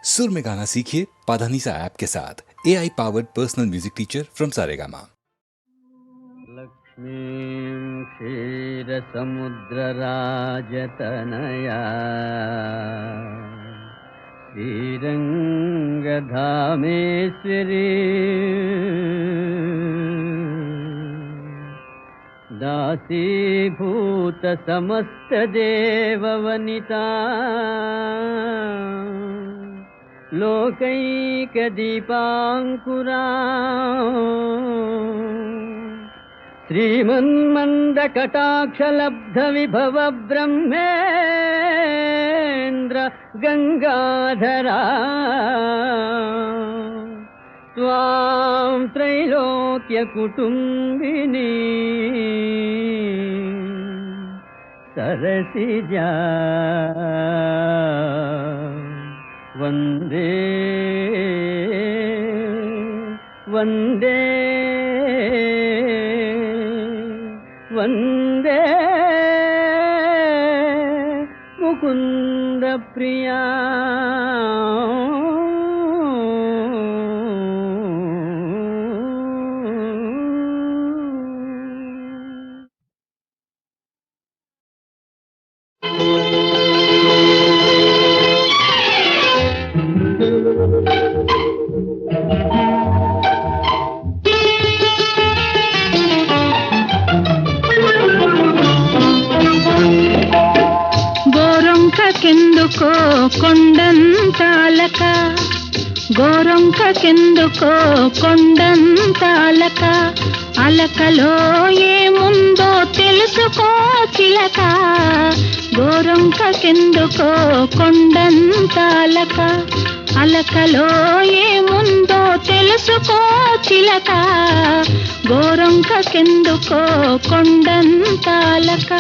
सुर में गाना सीखिए पाधानीसा ऐप के साथ। AI powered personal music teacher from Saregama. लक्ष्मीं क्षीरसमुद्रराजतनया श्रीरङ्गधामेश्वरी दासीभूतसमस्तदेववनिता लोकैकदीपाङ्कुरा श्रीमन्मन्दकटाक्षलब्धविभव ब्रह्मेन्द्र गङ्गाधरा त्वां त्रैलोक्यकुटुम्बिनी सरसिजा वन्दे वन्दे वन्दे मुकुन्द प्रिया। గోరొంకకెందుకో కొండంతాలక గోరొంకకెందుకో కొండంతాలక అలకలో ఏముందో తెలుసుకో చిలక గోరొంకకెందుకో కొండంతాలక అలకలో ఏముందో తెలుసుకో చిలక గోరొంకకెందుకో కొండంతాలక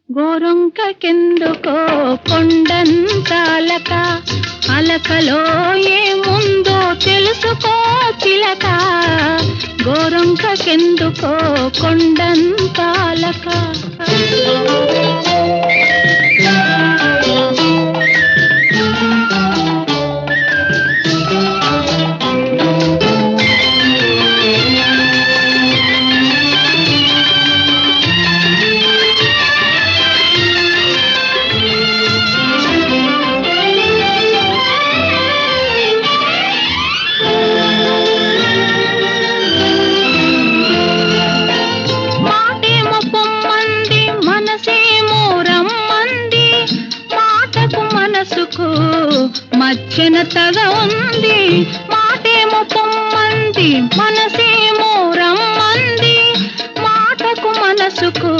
గోరొంకకెందుకో కొండంతాలక అలకలో ఏముందో తెలుసుకో చిలక గోరొంకకెందుకో కొండంతాలక మచ్చెనతగా ఉంది మాటేమో పొమ్మంది మనసేమో రమ్మంది మాటకు మనసుకు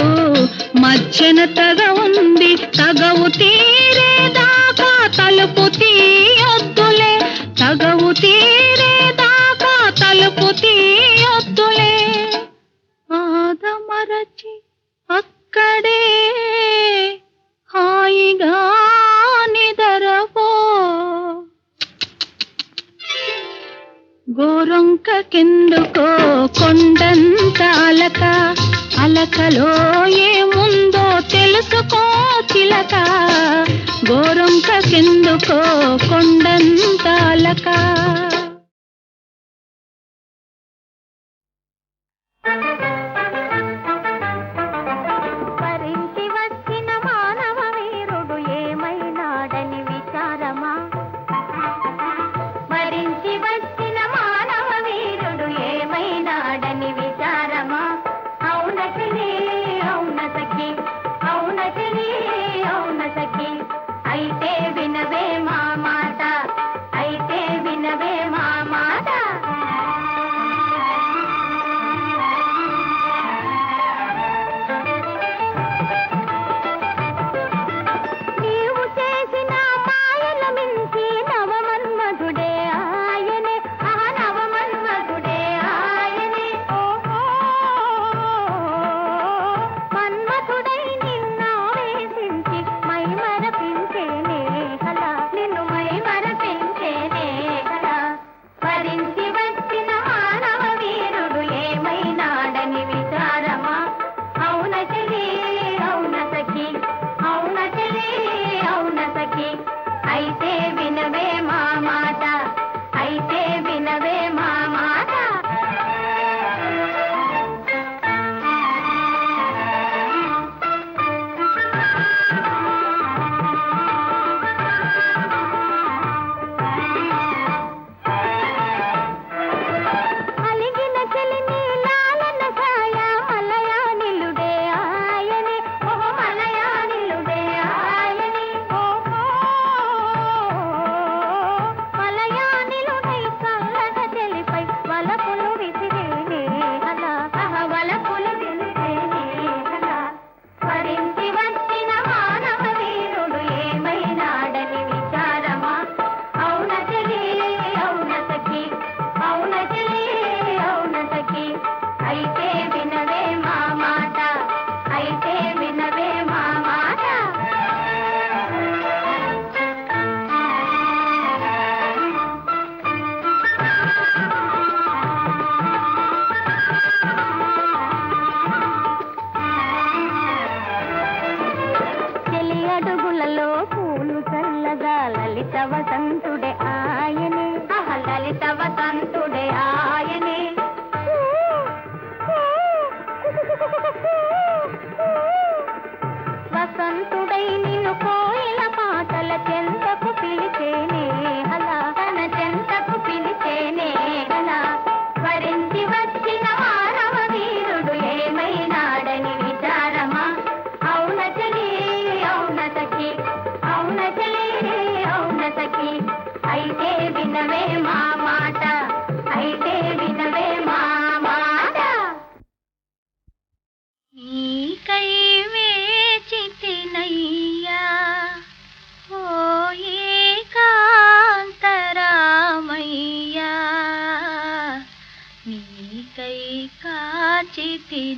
మచ్చెనతగా ఉంది తగవు తీరేదాకా తలుపు తీయొద్దులే తగవు తీరేదాకా తలుపు తీయొద్దులే ఆదమరచి అక్కడే హాయిగా నిదరపో గోరొంకకెందుకో కొండంతాలక అలకలో ఏముందో తెలుసుకో చిలక గోరొంకకెందుకో కొండంతాలక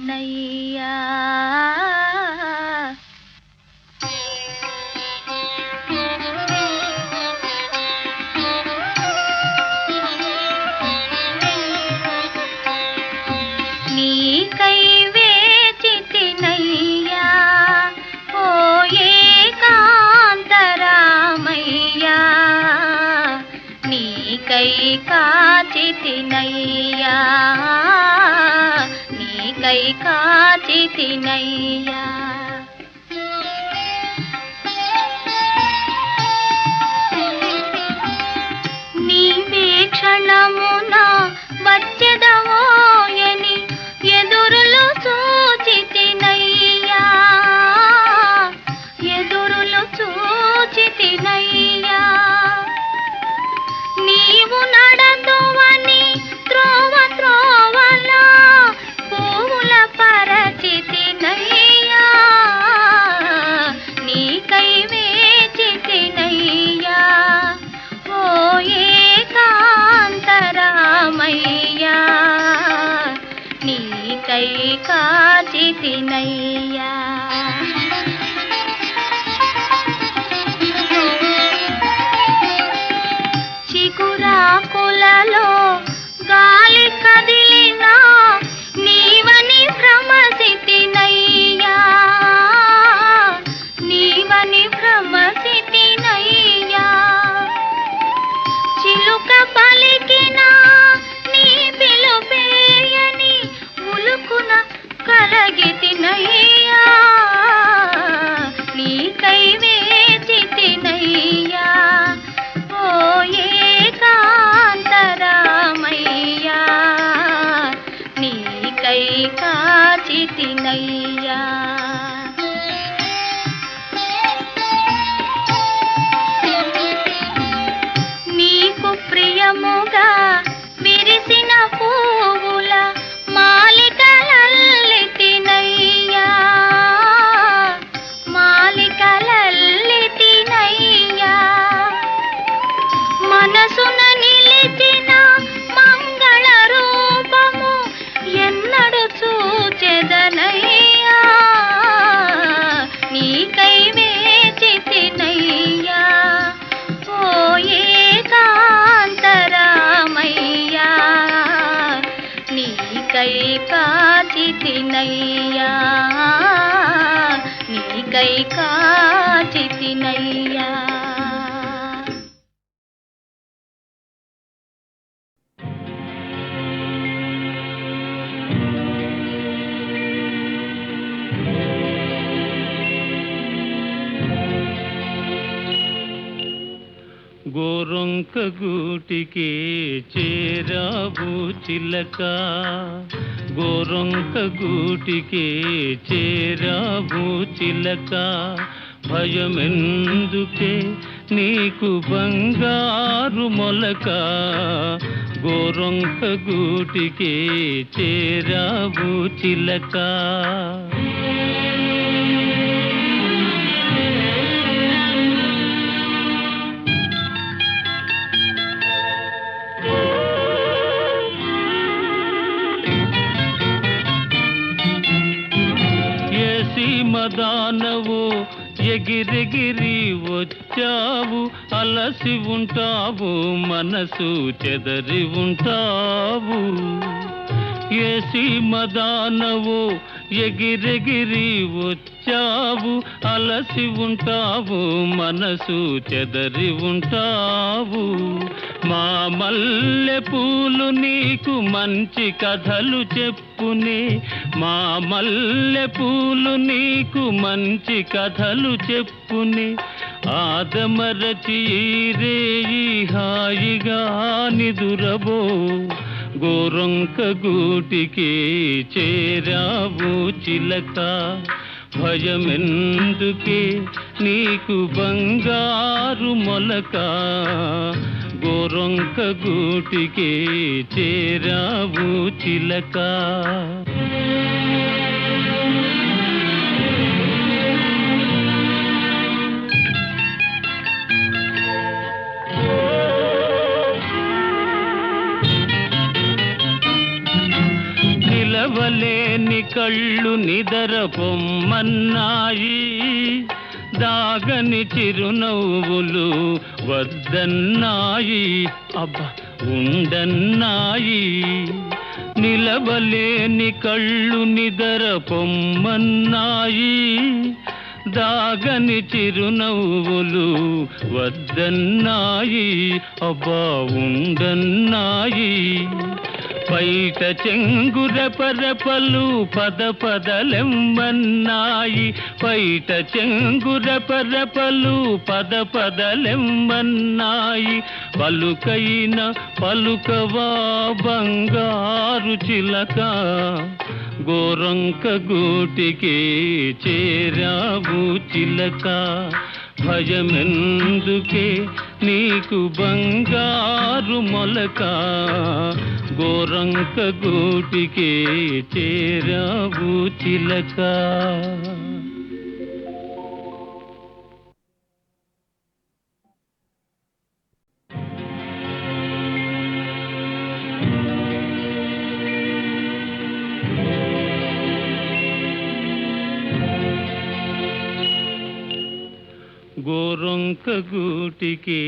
నయ్యా. నీకై వేచితినయ్యా ఓ ఏకాంతరామయ్యా, నీకై కాచితినయ్యా, నీకై కాచితినయ్యా. నీవే క్షణమున వచ్చెదవోయని ఎదురులు చూచితినయ్యా, ఎదురులు చూచితినయ్యా. నీవు నడదువని త్రోవ త్రోవలా పువ్వుల పరచితినయ్యా, నీకై వేచితినయ్యా ఓ ఏకాంతరామయ్యా, నీకై కాచితినయ్యా. చిగురాకులలో గాలి కదిలినా నీవని భ్రమసితినయ్యా, నీవని భ్రమసితినయ్యా. చిలుక పలికిన నీ పిలుపేయని ఉలుకున కరగితినయ్యా, నీకై వేచితినయ్యా ఓ ఏకాంతరామయ్యా, నీకై కాచితినయ్యా. నీకు ప్రియముగా విరిసిన పువ్వుల మాలికలల్లితినయ్యా, మాలికలల్లితినయ్యా. మనసున నిలిచిన మంగళ రూపము ఎన్నడు చూచెదనయ్యా, నీకై వేచితినయ్యా ఓ ఏకాంతరామయ్యా, నీకై కాచితినయ్యా, నీకై కాచితినయ్యా. గోరొంక గూటికి చేరావు చిలక, గోరొంక గూటికి చేరావు చిలక. భయమెందుకే నీకు బంగారు మొలక, గోరొంక గూటికి చేరావు చిలక. మదానవు ఎగిరెగిరి వచ్చావు, అలసి ఉంటావు మనసు చెదరి ఉంటావు. ఏసి మదానవు ఎగిరెగిరి వచ్చావు, అలసి ఉంటావు మనసు చెదరి ఉంటావు. మా మల్లె పూలు నీకు మంచి కథలు చెప్పునే, మా మల్లె పూలు నీకు మంచి కథలు చెప్పునే. ఆదమరచి రేయి హాయిగా నిదురబో, గోరొంక గూటికి చేరావు చిలక. భయమెందుకే నీకు బంగారు మొలక, గోరొంక గూటికి చేరావు చిలక. నిలవలేని కళ్ళు నిదర పొమ్మన్నాయి, దాగని చిరునవ్వులు వద్దన్నాయి, అబ్బా ఉండన్నాయి. నిలవలేని కళ్ళు నిదర పొమ్మన్నాయి, దాగని చిరునవ్వులు వద్దన్నాయి, అబ్బా ఉండన్నాయి. బయట చెంగురపరపలు పద పదలెమ్మన్నాయి, బయట చెంగురపరపలు పద పదలెమ్మన్నాయి. పలుకైన పలుకవా బంగారు చిలక, గోరంక గూటికి చేరావు చిలక. భయమెందుకే నీకు బంగారు మొలక, గోరంక గూటికి చేరావు చిలక. గోరొంక గూటికి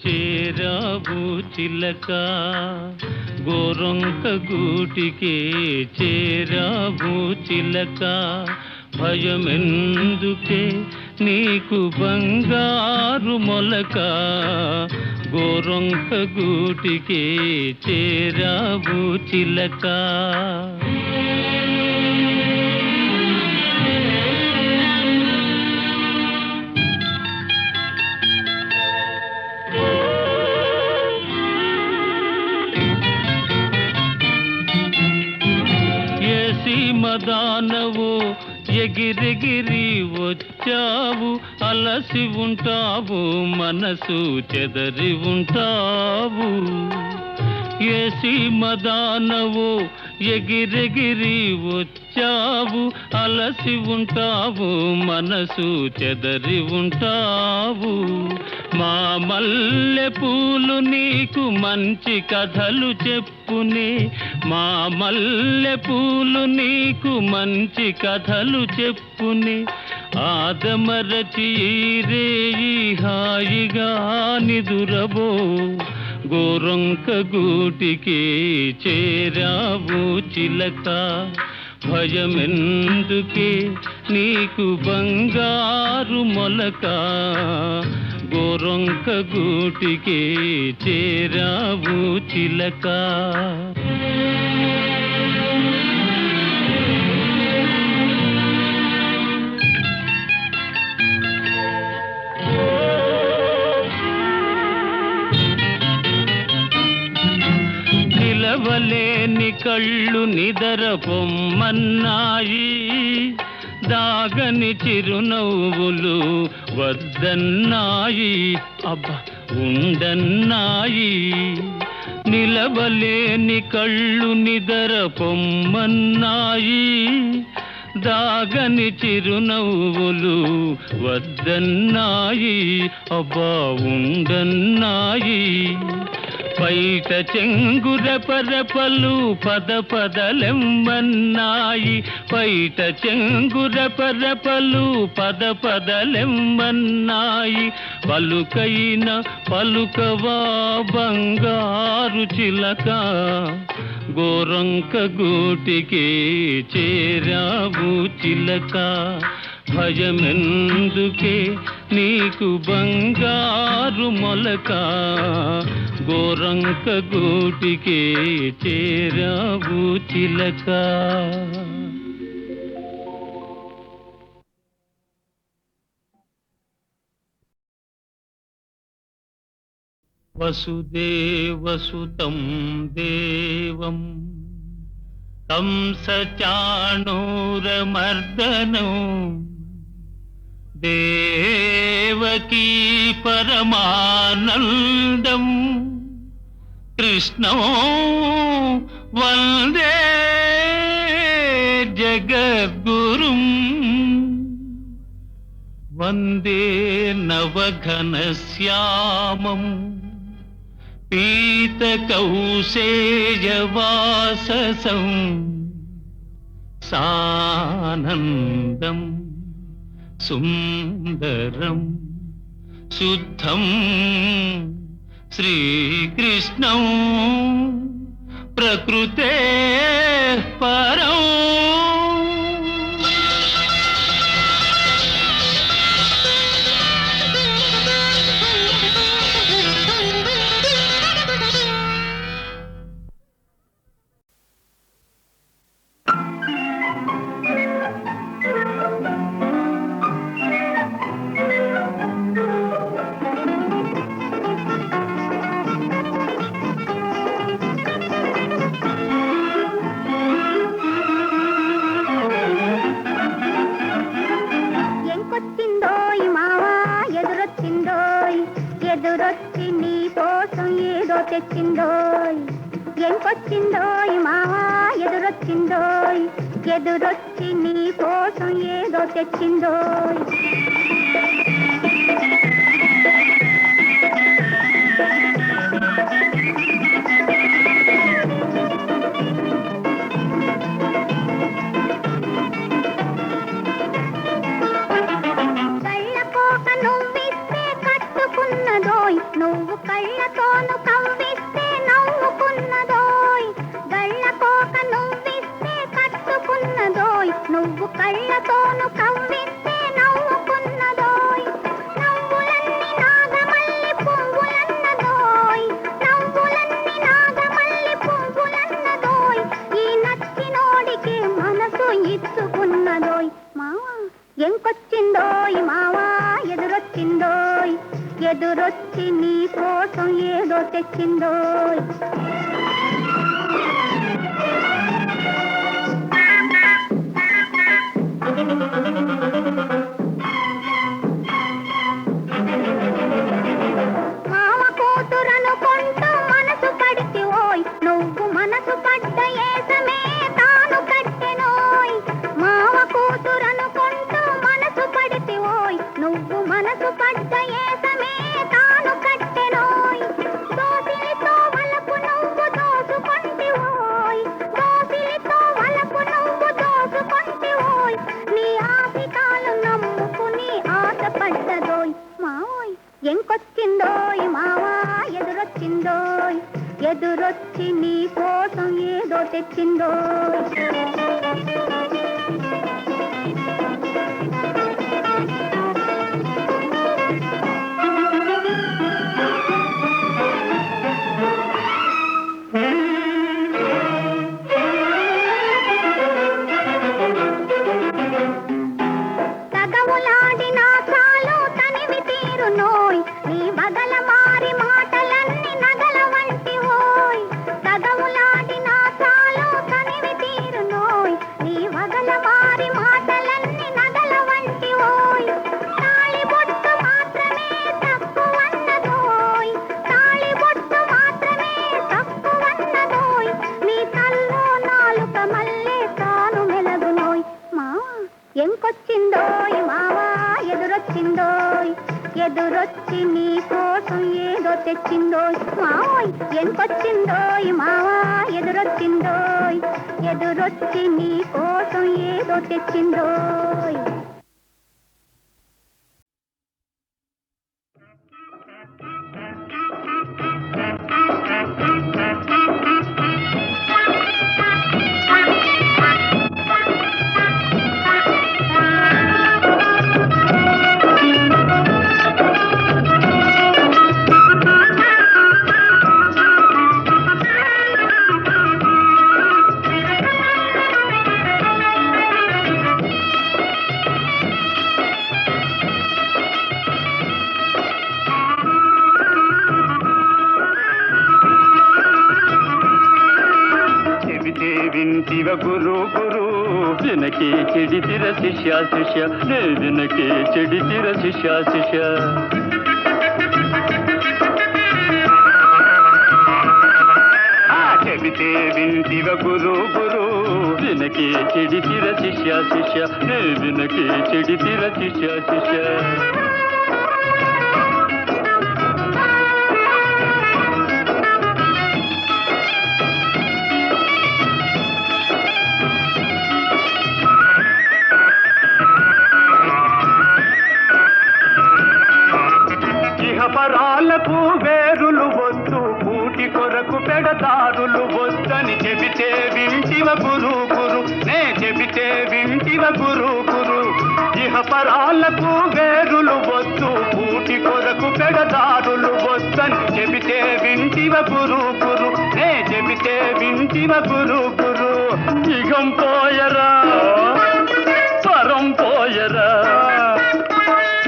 చేరావు చిలక, గోరొంక గూటికి చేరావు చిలక. భయమెందుకే నీకు బంగారు మొలక, గోరొంక గూటికి చేరావు చిలక. మదానవు ఎగిరెగిరి వచ్చావు, అలసి ఉంటావు మనసు చెదరి ఉంటావు. ఏసి మదానవు ఎగిరెగిరి వచ్చావు, అలసి ఉంటావు మనసు చెదరి ఉంటావు. మా మల్లె పూలు నీకు మంచి కథలు చెప్పునే, మా మల్లె పూలు నీకు మంచి కథలు చెప్పునే. ఆదమరచి రేయి హాయిగా నిదురబో, గోరొంక గూటికి చేరావు చిలక. భయమెందుకే నీకు బంగారు మొలక, గోరొంక గూటికి చేరావు చిలక. నిలవలేని కళ్ళు నిదర పొమ్మన్నాయి, దాగని చిరునవ్వులు వద్దన్నాయి, అబ్బా ఉండన్నాయి. నిలవలేని కళ్ళు నిదర పొమ్మన్నాయి, దాగని చిరునవ్వులు వద్దన్నాయి, అబ్బా ఉండన్నాయి. బయట చెంగురపరపలు పద పదలెమ్మన్నాయి, బయట చెంగురపరపలు పద పదలెమ్మన్నాయి. పలుకైన పలుకవా బంగారు చిలక, గోరొంక గూటికి చేరావు చిలక. భయమెందుకే నీకు బంగారు మొలక, గోరొంక గూటికి చేరావు చిలక. వసుదేవసుతం దేవం కంసచాణూరమర్దనం, దేవకీ పరమానందం, కృష్ణో వందే జగద్గురుం. వందే నవఘనశ్యామం పీతకౌసేయవాససం, సానందం సుందరం శుద్ధం శ్రీకృష్ణం ప్రకృతే పరం. ఎదురొచ్చి నీ కోసం ఏదో తెచ్చిందోయ్. ఎంకొచ్చిందోయ్ మావా ఎదురొచ్చిందోయ్. ఎదురొచ్చి నీ కోసం ఏదో తెచ్చిందోయ్. నువ్వు కళ్ళతోను కవ్విస్తే నవ్వుకున్నదోయ్. గళ్ళకోక నువ్విస్తే కట్టుకున్నదోయ్. నువ్వు కళ్ళతోను కవ్విస్తే నవ్వుకున్నదోయ్. నవ్వులన్నీ నాగమల్లి పువ్వులన్నదోయ్. నవ్వులన్నీ నాగమల్లి పువ్వులన్నదోయ్. ఈ నచ్చినోడికి మనసు ఇచ్చుకున్నదోయ్. మావా ఎంకొచ్చిందోయ్ మావా ఎదురొచ్చిందోయ్. ఎదురొచ్చి నీ కోసం ఏదో తెచ్చిందోయ్. మామ కూతురనుకుంటూ మనసు పడితి ఓయ్. నువ్వు మనసు పడ్డ ఏసమే తాను కట్టెనోయ్. మామ కూతురనుకుంటూ మనసు పడితి ఓయ్. నువ్వు మనసు పడ్డ ఏసమే తాను కట్టెనోయ్. దోసిలితో వలపు నువ్వు దోసుకొంటివోయ్. దోసిలితో వలపు నువ్వు దోసుకొంటివోయ్. నీ ఆశికాలు నమ్ముకుని ఆశపడ్డదోయ్. మావోయ్ ఎంకొచ్చిందోయ్ మావా ఎదురొచ్చిందోయ్. ఎదురొచ్చి నీ కోసం ఏదో తెచ్చిందోయ్. తగవులాడినా చాలు తనివి తీరునోయ్. నీ బగల మారి మాటలన్నీ నగల వంటి ఓయ్. తగవులాడినా చాలు తనివి తీరునోయ్. నీ బగల మారి మాటలన్నీ నగల వంటి ఓయ్. తాళిబొట్టు మాత్రమే తక్కువన్నదోయ్. తాళిబొట్టు మాత్రమే తక్కువన్నదోయ్. నీ తల్లో నాలుక మల్లె తాను మెలగునోయ్. మావా ఎంకొచ్చిందోయ్ మావా ఎదురొచ్చిందోయ్. ఎదురొచ్చి నీ కోసం ఏదో తెచ్చిందోయ్. మావోయ్ ఎంకొచ్చిందోయ్ మావా ఎదురొచ్చిందోయ్. ఎదురొచ్చి నీ కోసం ఏదో తెచ్చిందోయ్. వింటివ గురు గురు వినకే చెడితిర శిష్య శిష్య నే వినకే చెడితిర శిష్య శిష్య. చెబితే వింటివ గురు గురు వినకే చెడితిర శిష్య శిష్య నే వినకే చెడితిర శిష్య శిష్య. పరాలకు వేరులు వద్దు, కూటి కొరకు పెడదారులు వద్దని చెబితే వింటివ గురు గురు, నే చెబితే వింటివ గురు గురు. ఇహ పరాలకు వేరులు వద్దు, కూటి కొరకు పెడదారులు వద్దని చెబితే వింటివ గురు గురు, నే చెబితే వింటివ గురు గురు. ఇగం పోయరా పరం పోయరా,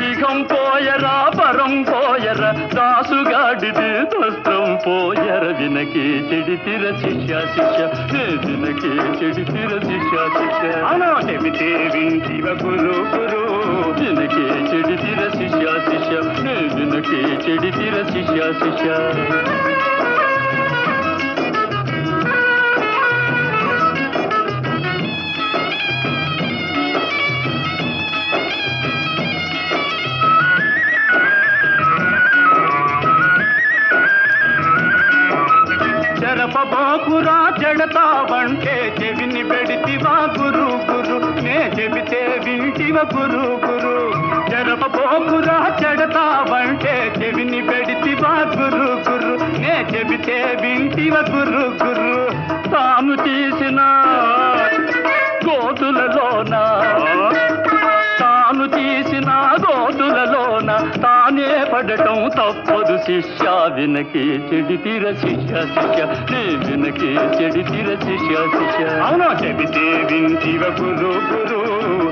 ఇగం పోయరా పరం పోయరా, దాసుగాడిది దస్త్రం పోయర. వినకే చెడితిర శిష్య శిష్య, వినకే చెడితిర శిష్య శిష్య. అవును చెబితే వింటివ గురు గురు, వినకే చెడితిర శిష్య శిష్య, వినకే చెడితిర శిష్య శిష్య. చెరపబోకురా చెడతావంటే చెవిని పెడితివా గురు గురు, నే చెబితే వింటివ గురు గురు. చెరపబోకురా చెడతావంటే చెవిని పెడితివా గురు గురు, నే చెబితే వింటివ గురు గురు. తాను తీసిన గోతులలోన, తాను తీసిన గోతులలోన తానే పడటం తప్పదు శిష్య. వినకే చెడితిర శిష్య శిష్య, నే వినకే చెడితిర శిష్య శిష్య. అవును చెబితే వింటివ గురు గురు,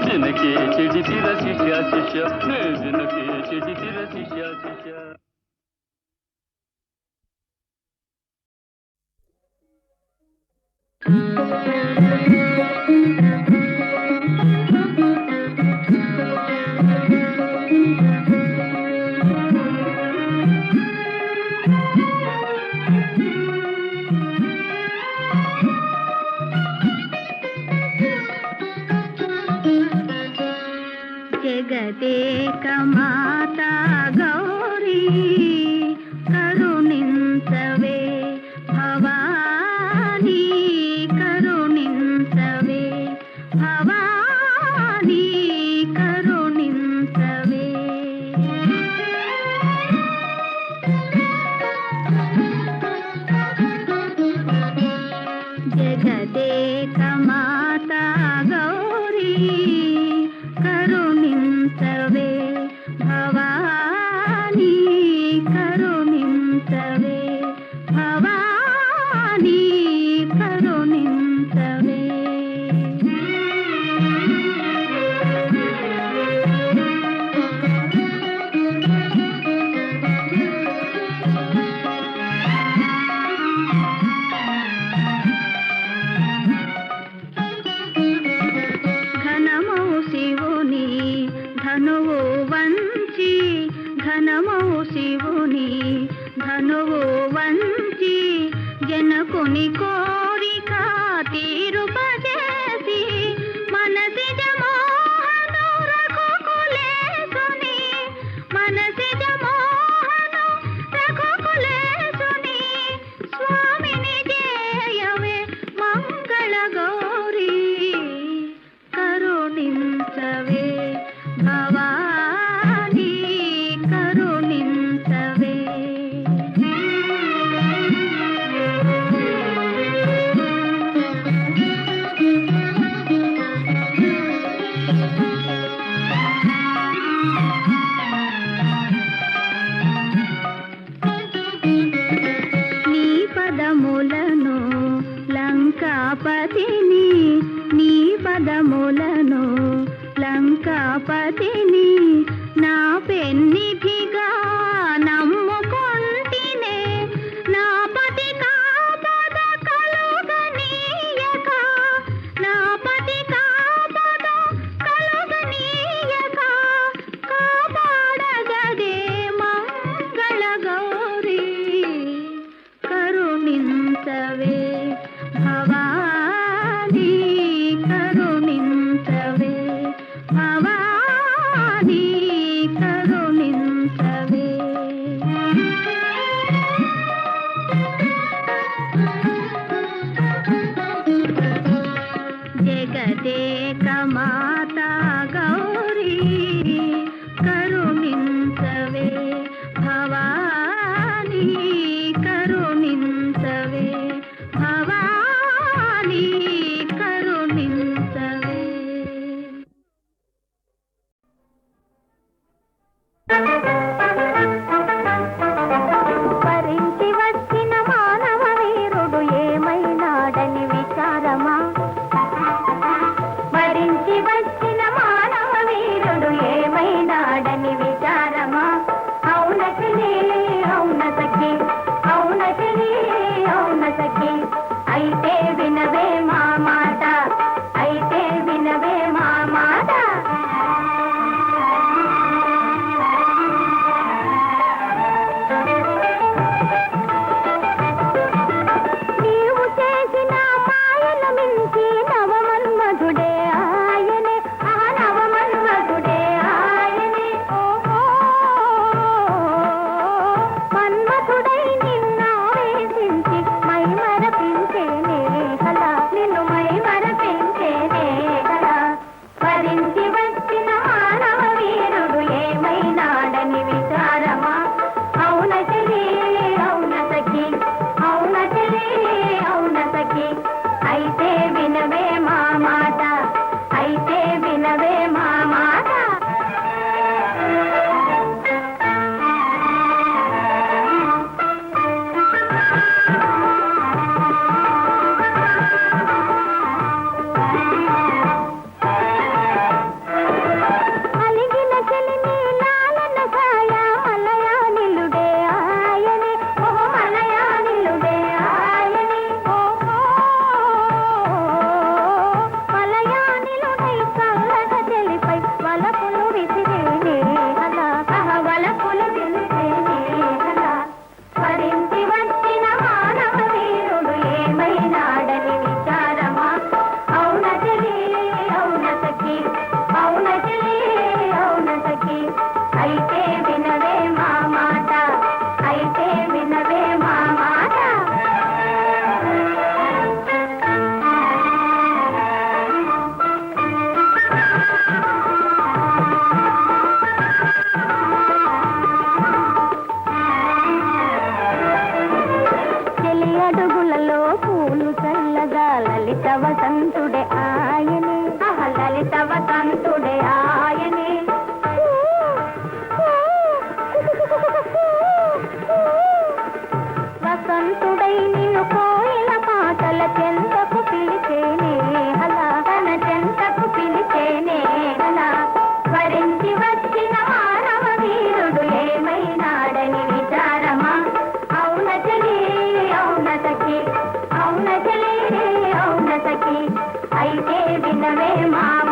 వినకే చెడితిర శిష్య శిష్య, నే వినకే చెడితిర శిష్య శిష్య. జగదేక మాతా గౌరీ కరుణించవే, భవానీ కరుణించవే, భవానీ కరుణించవే. జగదేక మాతా గౌరీ కరుణించవే, భవానీ కరుణించవే, భవానీ కరుణించవే. ఘనమౌ శివుని ధనువు వంచి, ఘనమౌ శివుని ధనువు వంచి, జనకుని కోరిక తీరుపజేసి, మనసిజ మోహను రఘుకులేసుని, మనసిజ మోహను రఘుకులేసుని. స్వామిని జయవే మంగళ గౌరీ కరుణించవే, భవానీ కరుణించవే. నీ పదములను లంకాపతిని, నీ పదములను లంకాపతిని, నా పెన్నిధిగా నమ్ముకొంటినే, నా పతి కాపద కలుగనీయక, నా పతి కాపద కలుగనీయక, కాపాడగదే మంగళ గౌరీ కరుణించవే, భవానీ కరుణించవే, భవానీ కరుణించవే. వినవే మావ